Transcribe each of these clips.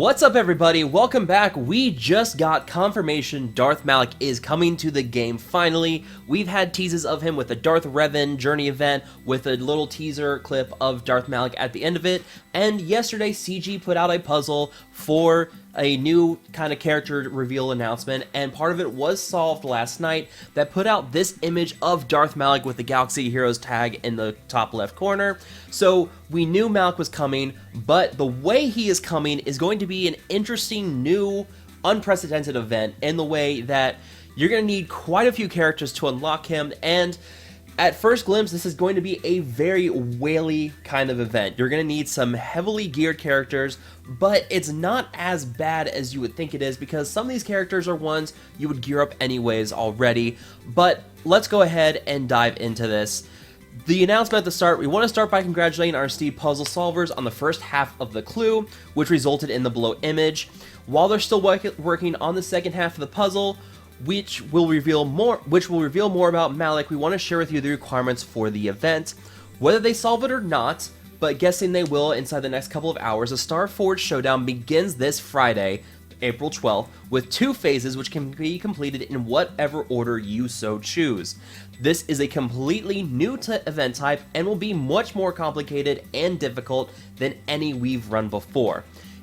What's up, everybody? Welcome back. We just got confirmation Darth Malak is coming to the game finally. We've had teases of him with the Darth Revan journey event with a little teaser clip of Darth Malak at the end of it, and yesterday CG put out a puzzle for a new kind of character reveal announcement, and part of it was solved last night that put out this image of Darth Malak with the Galaxy Heroes tag in the top left corner. So we knew Malak was coming, but the way he is coming is going to be an interesting new unprecedented event in the way that you're going to need quite a few characters to unlock him, and at first glimpse, this is going to be a very whaley kind of event. You're going to need some heavily geared characters, but it's not as bad as you would think it is because some of these characters are ones you would gear up anyways already. But let's go ahead and dive into this. The announcement at the start, we want to start by congratulating our esteemed puzzle solvers on the first half of the clue, which resulted in the below image. While they're still working on the second half of the puzzle, which will reveal more about Malak, we want to share with you the requirements for the event. Whether they solve it or not, but guessing they will inside the next couple of hours, the Star Forge Showdown begins this Friday, April 12th, with 2 phases which can be completed in whatever order you so choose. This is a completely new event type and will be much more complicated and difficult than any we've run before.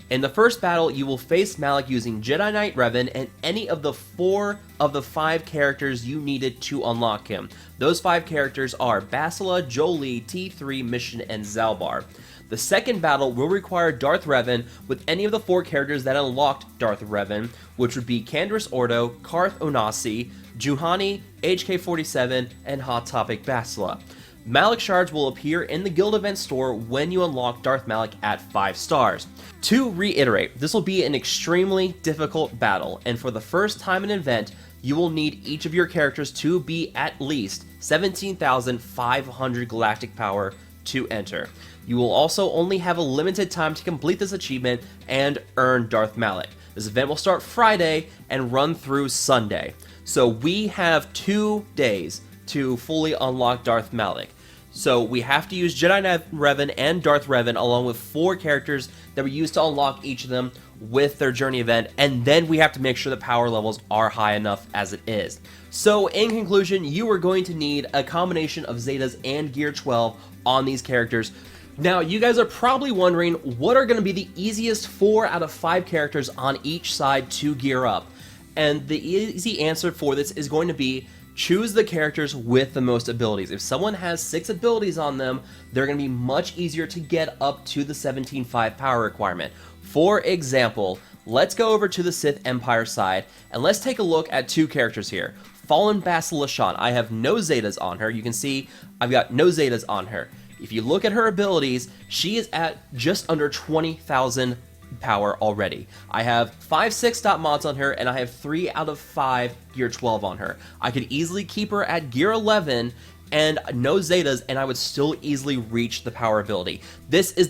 In the first battle, you will face Malak using Jedi Knight Revan and any of the 4 of the 5 characters you needed to unlock him. Those 5 characters are Bastila, Jolie, T3, Mission, and Zalbar. The second battle will require Darth Revan with any of the 4 characters that unlocked Darth Revan, which would be Canderous Ordo, Karth Onasi, Juhani, HK-47, and Hot Topic Bastila. Malak shards will appear in the guild event store when you unlock Darth Malak at 5 stars. To reiterate, this will be an extremely difficult battle, and for the first time in an event, you will need each of your characters to be at least 17,500 galactic power to enter. You will also only have a limited time to complete this achievement and earn Darth Malak. This event will start Friday and run through Sunday. So we have 2 days to fully unlock Darth Malak. So we have to use Jedi Revan and Darth Revan along with 4 characters that we use to unlock each of them with their journey event, and then we have to make sure the power levels are high enough as it is. So in conclusion, you are going to need a combination of Zetas and Gear 12 on these characters. Now, you guys are probably wondering what are going to be the easiest 4 out of 5 characters on each side to gear up. And the easy answer for this is going to be choose the characters with the most abilities. If someone has 6 abilities on them, they're going to be much easier to get up to the 17.5 power requirement. For example, let's go over to the Sith Empire side, and let's take a look at 2 characters here. Fallen Bastila. I have no Zetas on her. You can see I've got no Zetas on her. If you look at her abilities, she is at just under 20,000 power already. I have 5/6 dot mods on her, and I have 3 out of 5 gear 12 on her. I could easily keep her at gear 11 and no Zetas, and I would still easily reach the power ability. This is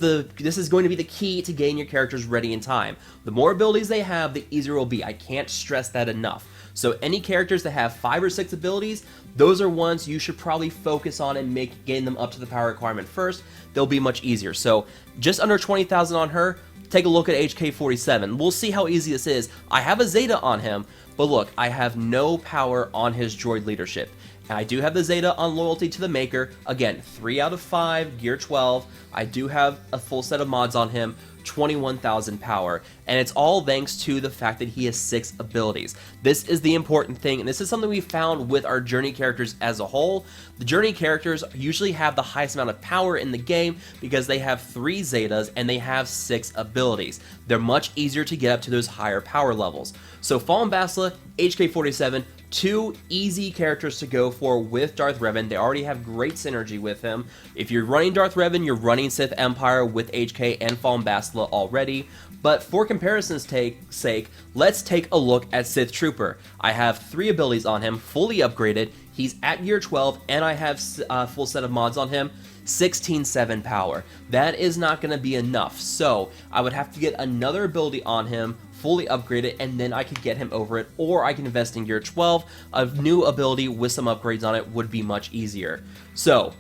going to be the key to getting your characters ready in time. The more abilities they have, the easier it will be. I can't stress that enough. So any characters that have 5 or 6 abilities, those are ones you should probably focus on and getting them up to the power requirement first. They'll be much easier. So just under 20,000 on her. Take a look at HK-47. We'll see how easy this is. I have a Zeta on him, but look, I have no power on his droid leadership. And I do have the Zeta on loyalty to the Maker. Again, 3 out of 5, gear 12. I do have a full set of mods on him, 21,000 power. And it's all thanks to the fact that he has 6 abilities. This is the important thing, and this is something we found with our journey characters as a whole. The journey characters usually have the highest amount of power in the game because they have 3 Zetas and they have 6 abilities. They're much easier to get up to those higher power levels. So Fallen Bastila, HK-47, 2 easy characters to go for with Darth Revan. They already have great synergy with him. If you're running Darth Revan, you're running Sith Empire with HK and Fallen Bastila already. But for comparison's sake, let's take a look at Sith Trooper. I have 3 abilities on him, fully upgraded. He's at gear 12, and I have a full set of mods on him. 16.7 power. That is not going to be enough, so I would have to get another ability on him, fully upgraded, and then I could get him over it, or I can invest in gear 12. A new ability with some upgrades on it would be much easier. So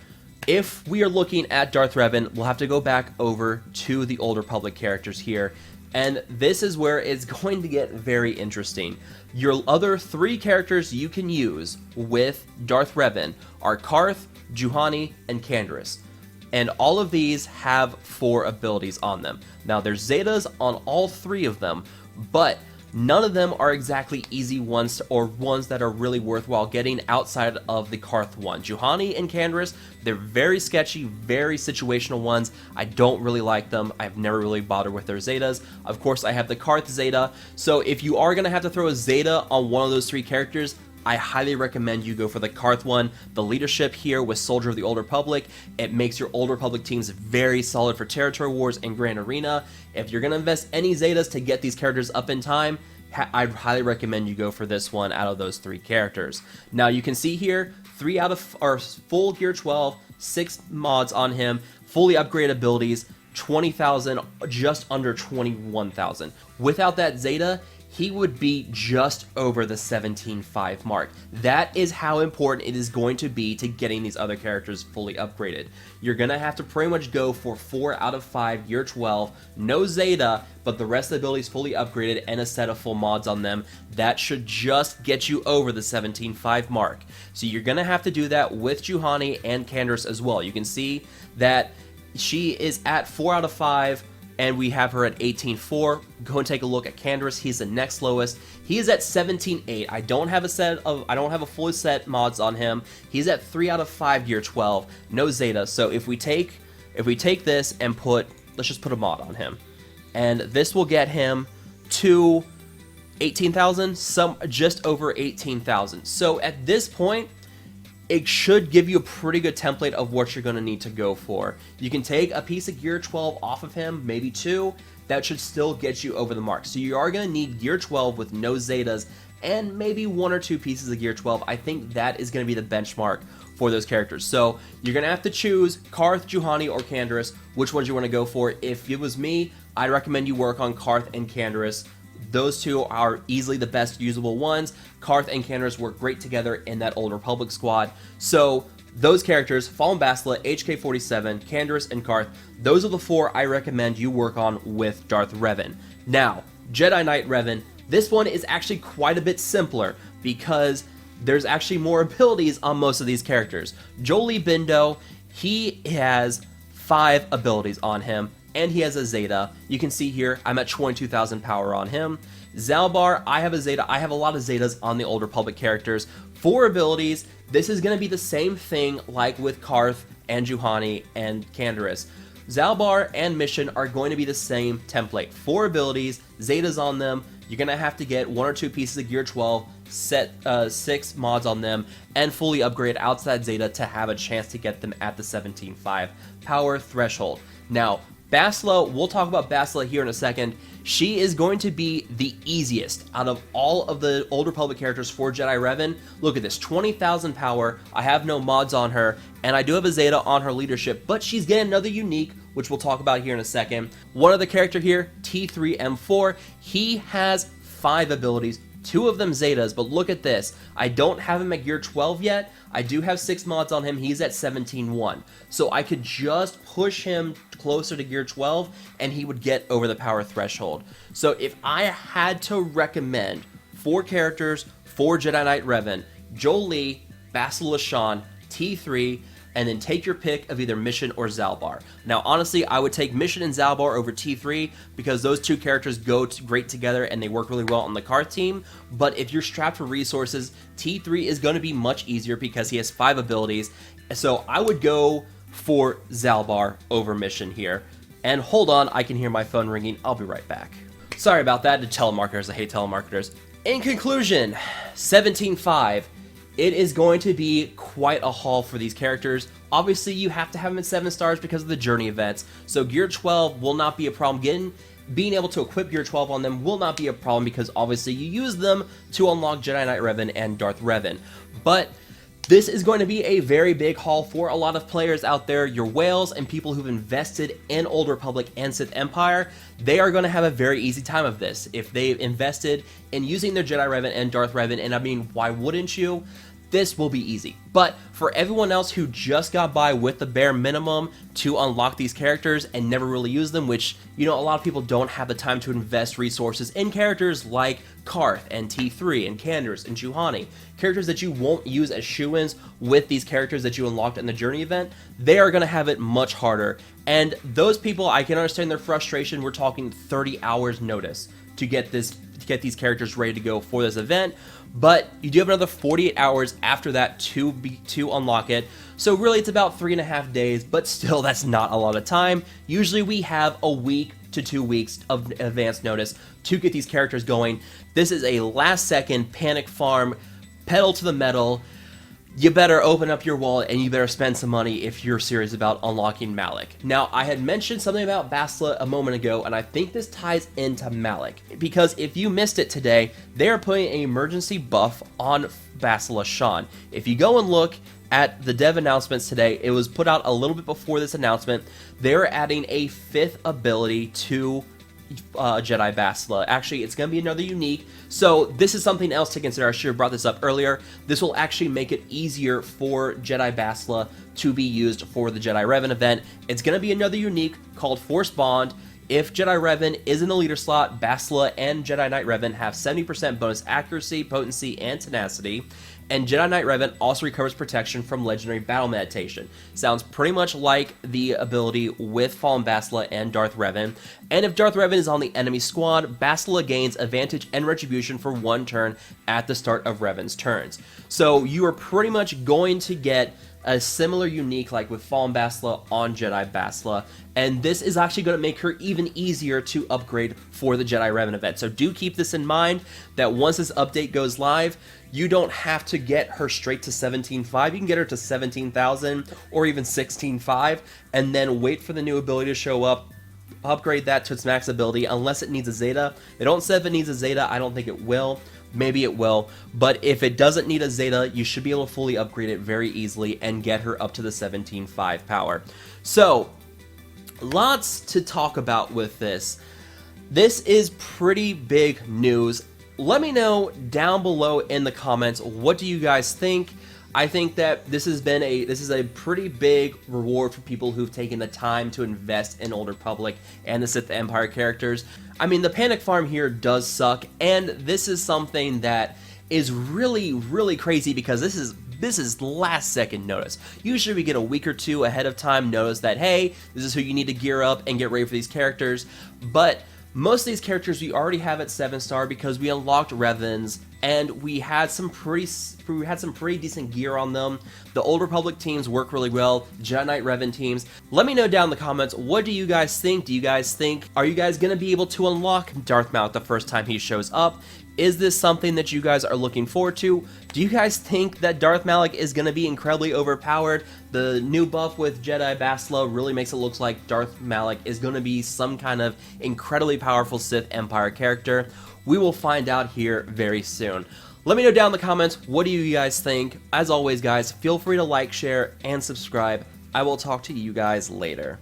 if we are looking at Darth Revan, we'll have to go back over to the Old Republic characters here. And this is where it's going to get very interesting. Your other 3 characters you can use with Darth Revan are Karth, Juhani, and Canderous. And all of these have 4 abilities on them. Now, there's zetas on all 3 of them, but none of them are exactly easy ones or ones that are really worthwhile getting outside of the Karth one. Juhani and Canderous, they're very sketchy, very situational ones. I don't really like them. I've never really bothered with their zetas. Of course, I have the Karth zeta, so if you are going to have to throw a zeta on one of those 3 characters, I highly recommend you go for the Karth one. The leadership here with Soldier of the Old Republic, it makes your Old Republic teams very solid for Territory Wars and Grand Arena. If you're going to invest any zetas to get these characters up in time, I'd highly recommend you go for this one out of those 3 characters. Now you can see here, 3 out of our full Gear 12, 6 mods on him, fully upgraded abilities, 20,000, just under 21,000. Without that zeta, he would be just over the 17.5 mark. That is how important it is going to be to getting these other characters fully upgraded. You're going to have to pretty much go for 4 out of 5 Year 12, no Zeta, but the rest of the abilities fully upgraded and a set of full mods on them. That should just get you over the 17.5 mark. So you're going to have to do that with Juhani and Canderous as well. You can see that she is at 4 out of 5, and we have her at 18.4. Go and take a look at Canderous. He's the next lowest. He is at 17.8. I don't have a full set mods on him. He's at 3 out of 5 Gear 12. No Zeta. So if we take this and let's just put a mod on him, and this will get him to 18,000, just over 18,000. So at this point, it should give you a pretty good template of what you're going to need to go for. You can take a piece of Gear 12 off of him, maybe 2. That should still get you over the mark. So you are going to need Gear 12 with no Zetas and maybe 1 or 2 pieces of Gear 12. I think that is going to be the benchmark for those characters. So you're going to have to choose Karth, Juhani, or Canderous, which ones you want to go for. If it was me, I'd recommend you work on Karth and Canderous. Those 2 are easily the best usable ones. Karth and Canderous work great together in that Old Republic squad. So those characters, Fallen Bastila, HK-47, Canderous, and Karth, those are the 4 I recommend you work on with Darth Revan. Now, Jedi Knight Revan, this one is actually quite a bit simpler because there's actually more abilities on most of these characters. Jolee Bindo, he has 5 abilities on him, and he has a Zeta. You can see here, I'm at 22,000 power on him. Zalbar, I have a Zeta. I have a lot of Zetas on the Old Republic characters. 4 abilities. This is going to be the same thing like with Karth and Juhani and Canderous. Zalbar and Mission are going to be the same template. 4 abilities, Zetas on them. You're going to have to get 1 or 2 pieces of Gear 12, set 6 mods on them, and fully upgrade outside Zeta to have a chance to get them at the 17.5 power threshold. Now, Bastila, we'll talk about Bastila here in a second. She is going to be the easiest out of all of the Old Republic characters for Jedi Revan. Look at this, 20,000 power. I have no mods on her, and I do have a Zeta on her leadership, but she's getting another unique, which we'll talk about here in a second. One other character here, T3M4, he has 5 abilities. 2 of them Zetas, but look at this. I don't have him at Gear 12 yet. I do have 6 mods on him. He's at 17.1. So I could just push him closer to Gear 12 and he would get over the power threshold. So if I had to recommend 4 characters for Jedi Knight Revan, Jolee, Bastila Shan, T3, and then take your pick of either Mission or Zalbar. Now, honestly, I would take Mission and Zalbar over T3 because those 2 characters go great together and they work really well on the Karth team. But if you're strapped for resources, T3 is going to be much easier because he has 5 abilities. So I would go for Zalbar over Mission here. And hold on, I can hear my phone ringing. I'll be right back. Sorry about that to telemarketers. I hate telemarketers. In conclusion, 17.5. It is going to be quite a haul for these characters. Obviously, you have to have them at 7 stars because of the journey events, so Gear 12 will not be a problem. Being able to equip Gear 12 on them will not be a problem because obviously you use them to unlock Jedi Knight Revan and Darth Revan. But this is going to be a very big haul for a lot of players out there. Your whales and people who've invested in Old Republic and Sith Empire, they are going to have a very easy time of this. If they've invested in using their Jedi Revan and Darth Revan, and I mean, why wouldn't you? this will be easy. But for everyone else who just got by with the bare minimum to unlock these characters and never really use them, which, you know, a lot of people don't have the time to invest resources in characters like Karth and T3 and Kanders and Juhani, characters that you won't use as shoo-ins with these characters that you unlocked in the Journey event, they are going to have it much harder. And those people, I can understand their frustration. We're talking 30 hours notice to get these characters ready to go for this event, but you do have another 48 hours after that to unlock it. So really it's about 3.5 days, but still that's not a lot of time. Usually we have a week to 2 weeks of advance notice to get these characters going. This is a last second panic farm, pedal to the metal. You better open up your wallet and you better spend some money if you're serious about unlocking Malak. Now, I had mentioned something about Bastila a moment ago, and I think this ties into Malak, because if you missed it today, they are putting an emergency buff on Bastila Shan. If you go and look at the dev announcements today, it was put out a little bit before this announcement. They're adding a 5th ability to Jedi Bastila. Actually, it's going to be another unique. So this is something else to consider. I should have brought this up earlier. This will actually make it easier for Jedi Bastila to be used for the Jedi Revan event. It's going to be another unique called Force Bond. If Jedi Revan is in the leader slot, Bastila and Jedi Knight Revan have 70% bonus accuracy, potency, and tenacity. And Jedi Knight Revan also recovers protection from Legendary Battle Meditation. Sounds pretty much like the ability with Fallen Bastila and Darth Revan. And if Darth Revan is on the enemy squad, Bastila gains advantage and retribution for 1 turn at the start of Revan's turns. So you are pretty much going to get a similar unique like with Fallen Bastila on Jedi Bastila, and this is actually going to make her even easier to upgrade for the Jedi Revan event. So do keep this in mind, that once this update goes live, you don't have to get her straight to 17.5. You can get her to 17,000 or even 16.5, and then wait for the new ability to show up, upgrade that to its max ability, unless it needs a Zeta. They don't say if it needs a Zeta. I don't think it will. Maybe it will, but if it doesn't need a Zeta, you should be able to fully upgrade it very easily and get her up to the 17.5 power. So, lots to talk about with this. This is pretty big news. Let me know down below in the comments, what do you guys think? I think that this is a pretty big reward for people who've taken the time to invest in Old Republic and the Sith Empire characters. I mean, the panic farm here does suck, and this is something that is really, really crazy because this is last second notice. Usually we get a week or two ahead of time notice that, hey, this is who you need to gear up and get ready for these characters, but most of these characters we already have at 7-star because we unlocked Revans, and we had some pretty decent gear on them. The Old Republic teams work really well, Jedi Knight Revan teams. Let me know down in the comments, what do you guys think? Are you guys going to be able to unlock Darth Malak the first time he shows up? Is this something that you guys are looking forward to? Do you guys think that Darth Malak is going to be incredibly overpowered? The new buff with Jedi Bastila really makes it look like Darth Malak is going to be some kind of incredibly powerful Sith Empire character. We will find out here very soon. Let me know down in the comments, what do you guys think? As always, guys, feel free to like, share, and subscribe. I will talk to you guys later.